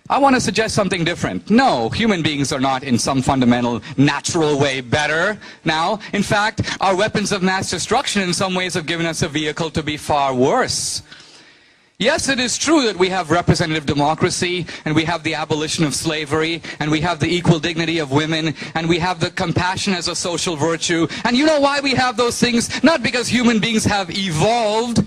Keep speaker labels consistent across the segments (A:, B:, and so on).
A: I want to suggest something different. No, human beings are not in some fundamental, natural way better now. In fact, our weapons of mass destruction in some ways have given us a vehicle to be far worse. Yes, it is true that we have representative democracy, and we have the abolition of slavery, and we have the equal dignity of women, and we have the compassion as a social virtue. And you know why we have those things? Not because human beings have evolved.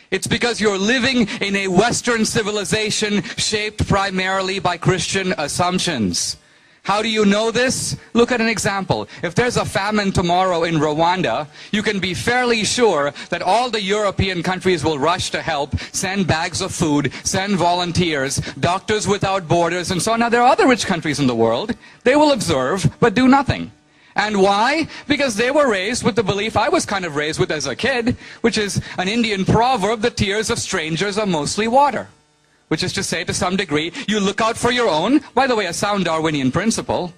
A: It's because you're living in a Western civilization shaped primarily by Christian assumptions. How do you know this? Look at an example. If there's a famine tomorrow in Rwanda, you can be fairly sure that all the European countries will rush to help, send bags of food, send volunteers, Doctors Without Borders, and so on. Now, there are other rich countries in the world. They will observe, but do nothing. And why? Because they were raised with the belief I was kind of raised with as a kid, which is an Indian proverb, the tears of strangers are mostly water. Which is to say, to some degree, you look out for your own, by the way, a sound Darwinian principle,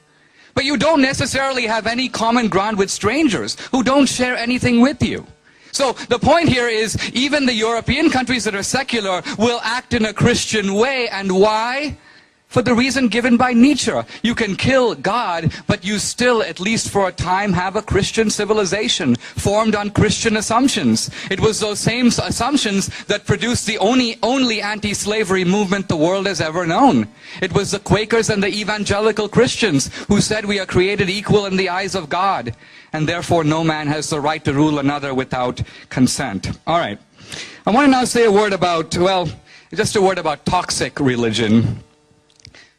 A: but you don't necessarily have any common ground with strangers who don't share anything with you. So the point here is, even the European countries that are secular will act in a Christian way. And why? For the reason given by Nietzsche. You can kill God, but you still, at least for a time, have a Christian civilization formed on Christian assumptions. It was those same assumptions that produced the only anti-slavery movement the world has ever known. It was the Quakers and the evangelical Christians who said we are created equal in the eyes of God, and therefore no man has the right to rule another without consent. All right. I want to now say a word about, well, just a word about toxic religion.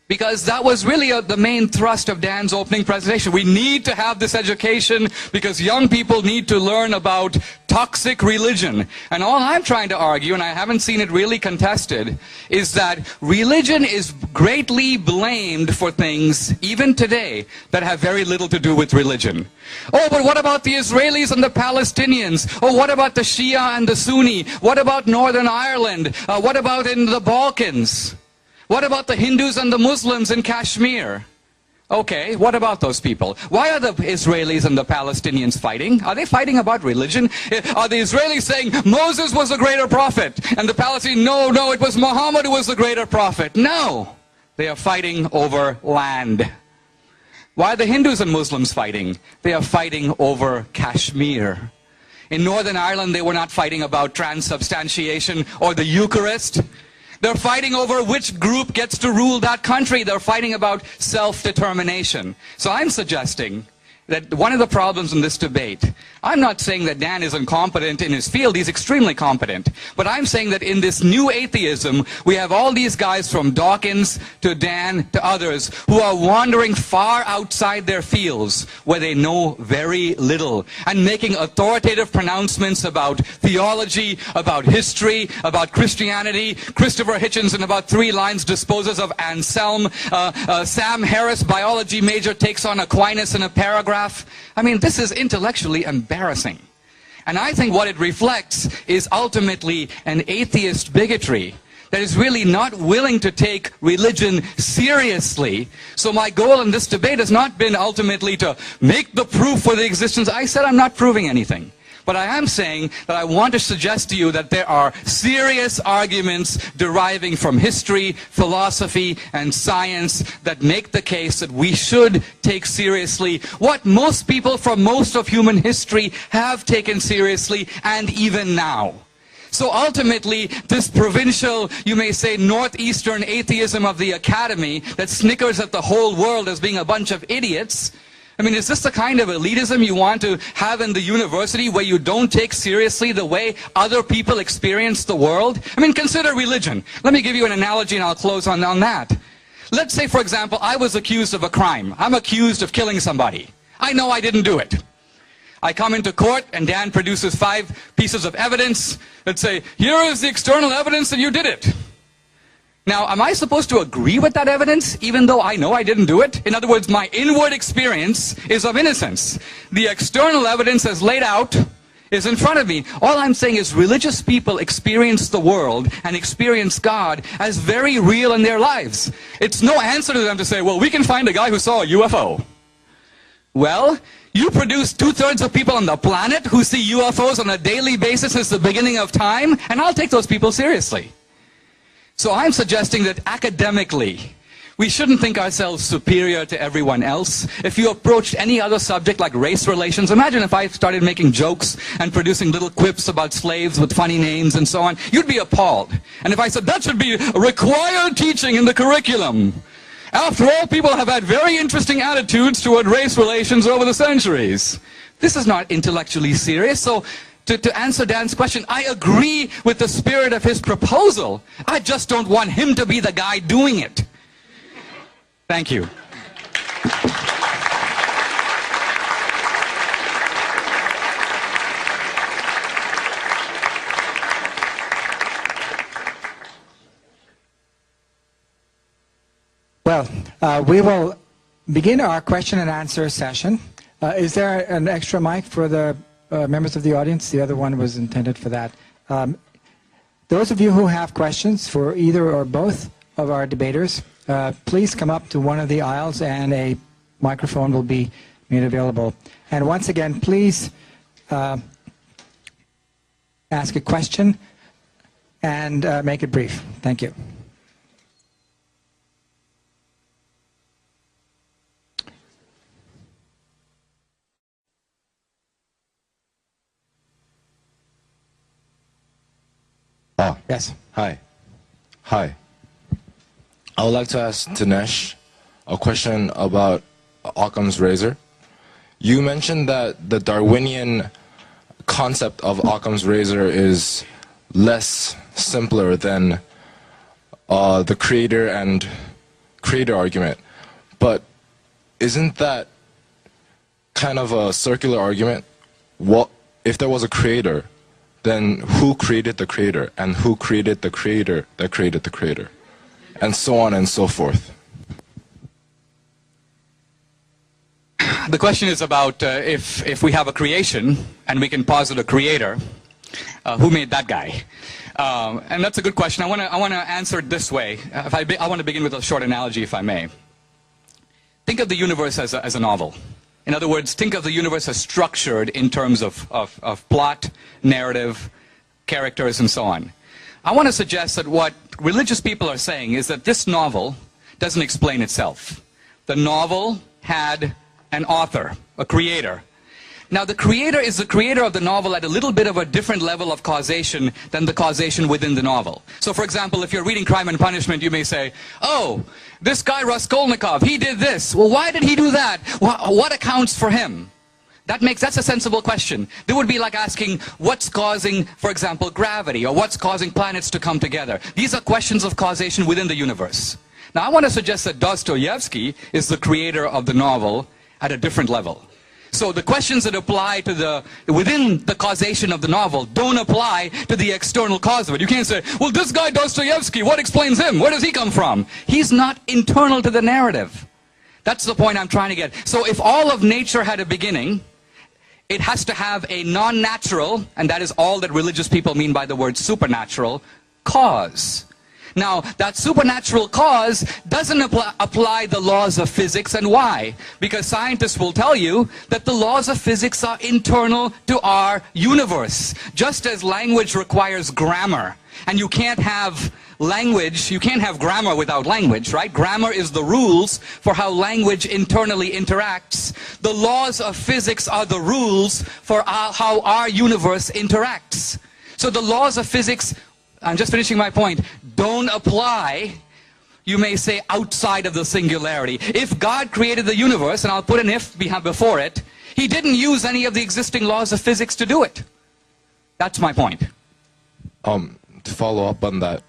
A: Because that was really the main thrust of Dan's opening presentation. We need to have this education because young people need to learn about toxic religion. And all I'm trying to argue, and I haven't seen it really contested, is that religion is greatly blamed for things, even today, that have very little to do with religion. Oh, but what about the Israelis and the Palestinians? Oh, what about the Shia and the Sunni? What about Northern Ireland? What about in the Balkans? What about the Hindus and the Muslims in Kashmir? Okay, what about those people? Why are the Israelis and the Palestinians fighting? Are they fighting about religion? Are the Israelis saying Moses was a greater prophet? And the Palestinians, no, it was Muhammad who was the greater prophet. No, they are fighting over land. Why are the Hindus and Muslims fighting? They are fighting over Kashmir. In Northern Ireland, they were not fighting about transubstantiation or the Eucharist. They're fighting over which group gets to rule that country. They're fighting about self-determination. So I'm suggesting that one of the problems in this debate, I'm not saying that Dan is incompetent in his field, he's extremely competent. But I'm saying that in this new atheism, we have all these guys from Dawkins to Dan to others who are wandering far outside their fields where they know very little and making authoritative pronouncements about theology, about history, about Christianity. Christopher Hitchens in about 3 lines disposes of Anselm. Sam Harris, biology major, takes on Aquinas in a paragraph. I mean, this is intellectually embarrassing. And I think what it reflects is ultimately an atheist bigotry that is really not willing to take religion seriously. So my goal in this debate has not been ultimately to make the proof for the existence. I said I'm not proving anything. But I am saying that I want to suggest to you that there are serious arguments deriving from history, philosophy, and science that make the case that we should take seriously what most people from most of human history have taken seriously, and even now. So ultimately, this provincial, you may say, northeastern atheism of the academy that snickers at the whole world as being a bunch of idiots, I mean, is this the kind of elitism you want to have in the university where you don't take seriously the way other people experience the world? I mean, consider religion. Let me give you an analogy and I'll close on that. Let's say, for example, I was accused of a crime. I'm accused of killing somebody. I know I didn't do it. I come into court and Dan produces 5 pieces of evidence that say, here is the external evidence that you did it. Now, am I supposed to agree with that evidence, even though I know I didn't do it? In other words, my inward experience is of innocence. The external evidence as laid out is in front of me. All I'm saying is religious people experience the world and experience God as very real in their lives. It's no answer to them to say, well, we can find a guy who saw a UFO. Well, you produce 2/3 of people on the planet who see UFOs on a daily basis since the beginning of time, and I'll take those people seriously. So I'm suggesting that academically, we shouldn't think ourselves superior to everyone else. If you approached any other subject like race relations, imagine if I started making jokes and producing little quips about slaves with funny names and so on, you'd be appalled. And if I said that should be required teaching in the curriculum. After all, people have had very interesting attitudes toward race relations over the centuries. This is not intellectually serious. So to answer Dan's question, I agree with the spirit of his proposal. I just don't want him to be the guy doing it. Thank you.
B: Well, we will begin our question and answer session. Is there an extra mic for the members of the audience? The other one was intended for that. Those of you who have questions for either or both of our debaters, please come up to one of the aisles and a microphone will be made available. And once again, please ask a question and make it brief. Thank you. Yes.
C: Hi. Hi. I would like to ask Dinesh a question about Occam's razor. You mentioned that the Darwinian concept of Occam's razor is less simpler than the creator and creator argument. But isn't that kind of a circular argument? What if there was a creator, then who created the creator, and who created the creator that created the creator, and so on and so forth?
A: The question is about if we have a creation and we can posit a creator, who made that guy? And that's a good question. I want to answer it this way. I want to begin with a short analogy, if I may. Think of the universe as a novel. In other words, think of the universe as structured in terms of plot, narrative, characters, and so on. I want to suggest that what religious people are saying is that this novel doesn't explain itself. The novel had an author, a creator. Now, the creator is the creator of the novel at a little bit of a different level of causation than the causation within the novel. So, for example, if you're reading Crime and Punishment, you may say, oh, this guy Raskolnikov, he did this. Well, why did he do that? What accounts for him? That's a sensible question. It would be like asking, what's causing, for example, gravity, or what's causing planets to come together? These are questions of causation within the universe. Now, I want to suggest that Dostoevsky is the creator of the novel at a different level. So the questions that apply to within the causation of the novel don't apply to the external cause of it. You can't say, well, this guy Dostoevsky, what explains him? Where does he come from? He's not internal to the narrative. That's the point I'm trying to get. So if all of nature had a beginning, it has to have a non-natural, and that is all that religious people mean by the word supernatural, cause. Now, that supernatural cause doesn't apply the laws of physics. And why? Because scientists will tell you that the laws of physics are internal to our universe. Just as language requires grammar, and you can't have language, you can't have grammar without language, right? Grammar is the rules for how language internally interacts. The laws of physics are the rules for how our universe interacts. So the laws of physics, I'm just finishing my point, don't apply, you may say, outside of the singularity. If God created the universe, and I'll put an if before it, he didn't use any of the existing laws of physics to do it. That's my point.
C: To follow up on that,